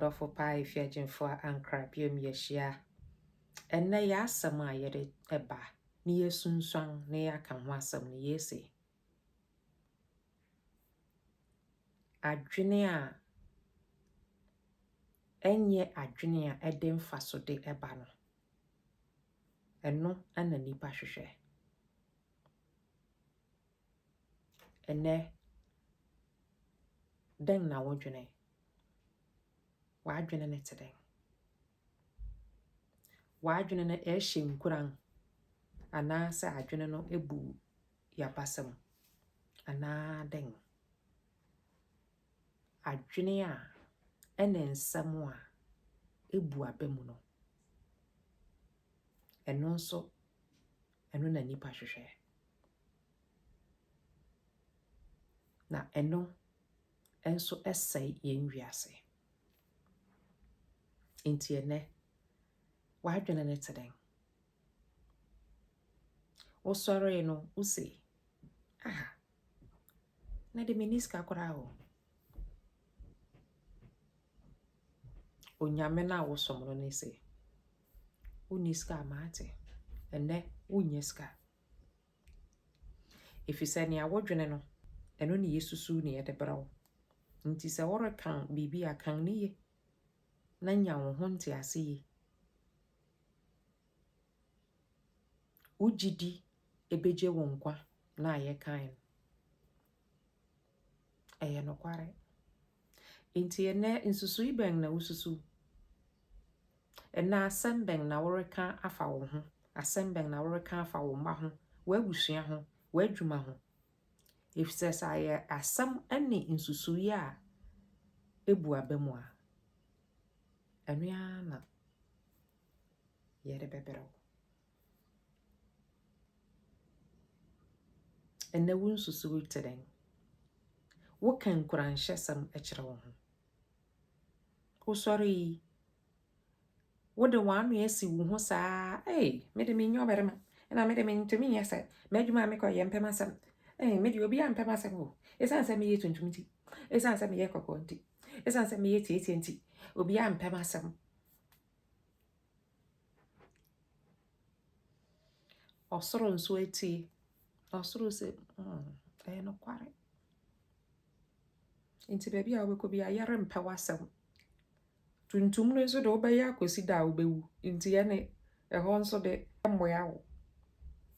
Dɔfo paa efiagyemfo ankra biom yɛhyia. Ɛnnɛ yɛ asɛm a yɛde ɛba na yɛsunsuan na yɛaka ho asɛm no yɛse. Adwene a ɛnyɛ adwene a ɛde mfasode ɛba no. Ɛno ɛna nipa hwehwɛ. Ɛnnɛ dɛn na wodwene? W'adwene ne te dɛn? W'adwene no ɛhyɛ nkuran anaasɛ adwene no ebu yabasɛm anaa dɛn? Adwene a ɛne nsɛm a ebu aba mu no. Ɛno na nipa hwehwɛ. Na ɛno ɛnso ɛsɛe yɛn wiase. Nti ɛnnɛ w'adwene ne te dɛn? Wosɔre no wose, na de menni sika koraa o. Onyame na wosom no ne se, wonni sika amaate. Ɛnnɛ wonnya sika. Efisɛ nea wodwene no, ɛno ne yesusu ne yɛde brɛ wo. Nti sɛ worekan biribi a kan ne ye, na nya wo ho ntease ye. Wogyidi ebegye wo nkwa na ayɛ kan. Ɛyɛ nokware. Nti ɛnnɛ nsusui bɛn na wosusu? Ɛnnɛ asɛm bɛn na woreka afa wo ho? Asɛm bɛn na woreka afa wo mma ho, w'abusua ho, w'adwuma ho? Efisɛ sɛ ayɛ asɛm ɛne nsusui a ebu aba mu a, ɛno ara na yɛde bɛbrɛ wo. Ɛnnɛ wo nsusui te dɛn? Woka nkuranhyɛsɛm ɛkyerɛ wo ho. Wosɔre yi, wode w'ano asi wo ho saa, mede menyɛ ɔbarima, ɛna mede mentumi nyɛ sɛ, m'adwuma a mekɔ yɛ mpɛm asɛm. Mede obi a mpɛm asɛm o. Ɛsiane sɛ meyɛ tuntum nti, ɛsiane sɛ meyɛ kɔkɔɔ nti, ɛsiane sɛ meyɛ tietie nti, obi a mpɛm asɛm. Ɔsoro nso atie. Ɔsoro sɛ, ɛyɛ nokware. Nti baabi a wobɛkɔ bi a yɛrempɛ w'asɛm. Tuntum no nso de wobɛyɛ akɔsi da a wobɛwu. Nti ɛne ɛhɔ nso de mmoa wo.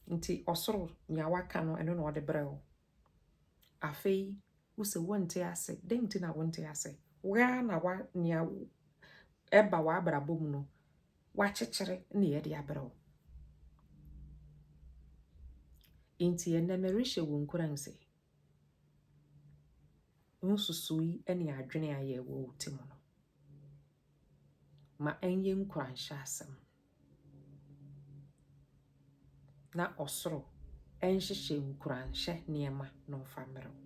Nti ɔsoro nea waka no ɛno na ɔde brɛ wo. Afei wose wonte ase. Dɛn nti na wonte ase? Woa na nea ɛba w'abrabɔ mu no, wakyekyere ne yɛde abrɛ wo. Nti ɛnnɛ merehyɛ wo nkuran sɛ, nsusui ne adwene a yɛwɔ wo ti mu no, ma ɛnyɛ nkuranhyɛ asɛm. Na ɔsoro ɛnhyehyɛ nkuranhyɛ nneɛma na ɔmfa mmerɛ wo.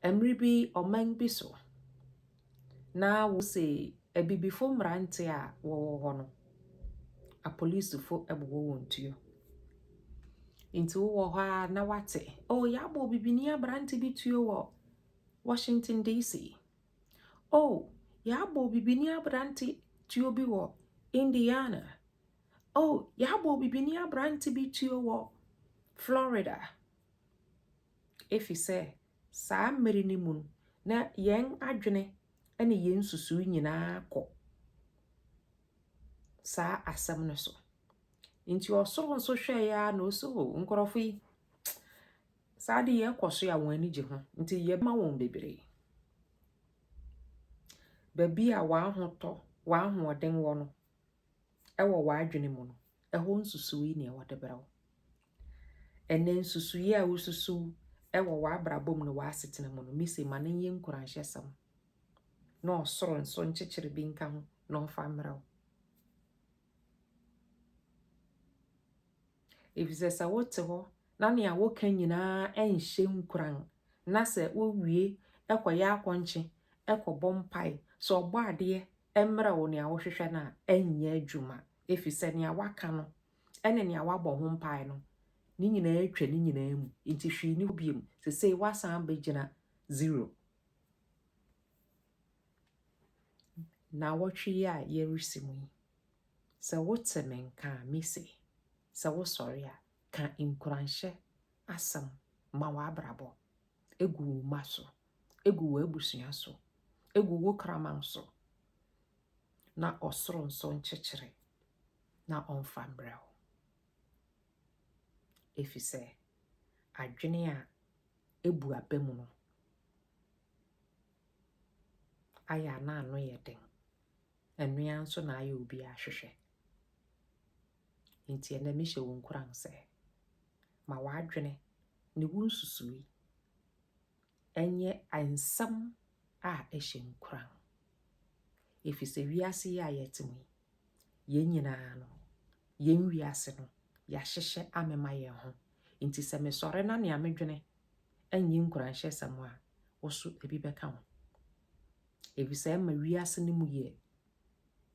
Mmere bi ɔman bi so, na wose abibifo mmerante a wɔwɔ hɔ no, apolisifo ɛbobɔ wɔn tuo. Nti wowɔ hɔ a na wate, yɛabɔ bibini aberante bi tuo wɔ Washington DC. Yɛabɔ bibini aberante tuo bi wɔ Indiana. Yɛabɔ bibini aberante bi tuo wɔ Florida. Efisɛ saa mmere no mu na yɛn adwene ɛne yɛn susui nyinaa kɔ saa asɛm no so. Nti ɔsoro nso hwɛ ya na ɔso nkorɔfo yi, saa de yɛkɔ so a wɔn ani gye ho. Nti yɛma wɔn bebree. Baabi a w'ahoɔden wɔ no, ɛwɔ w'adwene mu no, ɛhɔ nsusui ne ɛwɔ de brɛ wo. Ɛnɛ nsusui a wosusu ɛwɔ w'abrabɔ mu no w'asetena mu no, mise ma no nyɛ nkuranhyɛsɛm. Na ɔsoro nso nkyekyere bi nka ho na ɔmfa mmerɛ wo. Efisɛ sɛ wote hɔ na nea woka nyinaa ɛnhyɛ nkuran, na sɛ wowie ɛkɔyɛ akɔnkye, ɛkɔbɔ mpae, sɛ ɔbɔ adeɛ ɛmmerɛ wo nea wohwehwɛ no a, ɛnyɛ adwuma. Efisɛ nea waka no ɛne nea wabɔ ho mpae no, ne nyinaa atwa ne nyinaa mu. Nti hwee ne ho biom. Sesei wasan bɛgyina 0. na wɔtwe a yɛresi mu yi sɛ wote me nka a mese sɛ wosɔre a ka nkuranhyɛ asɛm ma w'abrabɔ egu wo ma so egu wo abusua so egu wo kraman so na ɔsoro nso nkyekyere na ɔmfa mbrɛ wo ɛfi sɛ adwene a ebu aba mu no ayɛ ana ano yɛ den ɛnoa nso na ayɛ obi ahwehwɛ nti ɛnɛ mehyɛ wo nkuran sɛ ma w'adwene ne wo nsusui ɛnyɛ ansɛm a ɛhyɛ nkuran ɛfi sɛ wiase yi a yɛte mu yɛn nyinaa no yɛn wiase no yɛahyehyɛ amema yɛn ho nti sɛ mesɔre na nea medwene ɛnyɛ nkuranhyɛ sɛm a woso ebi bɛka ho ɛfi sɛ ɛma wiase no mu yɛ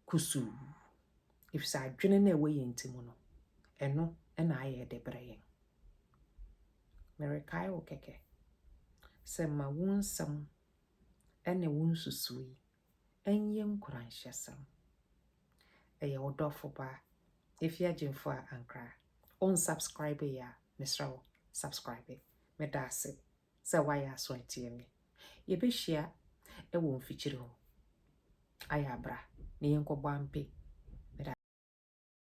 kusuu ɛfi sɛ adwene na ɛwɔ yɛn ti mu no ɛno ɛna ayɛ de brɛ yɛn merekae wo kɛkɛ sɛ ma wo nsɛm ɛne wo nsusui ɛnyɛ nkuranhyɛ sɛm ɛyɛ wo dɔfo ba ɛfi agyemfo a ankra unsubscribe yɛ a mesrɛ wo subscribe meda ase sɛ woayɛ aso atie me yɛbɛhyia ɛwɔ mfikyiri hɔ ayɛ abra na yɛnkɔbɔ ampe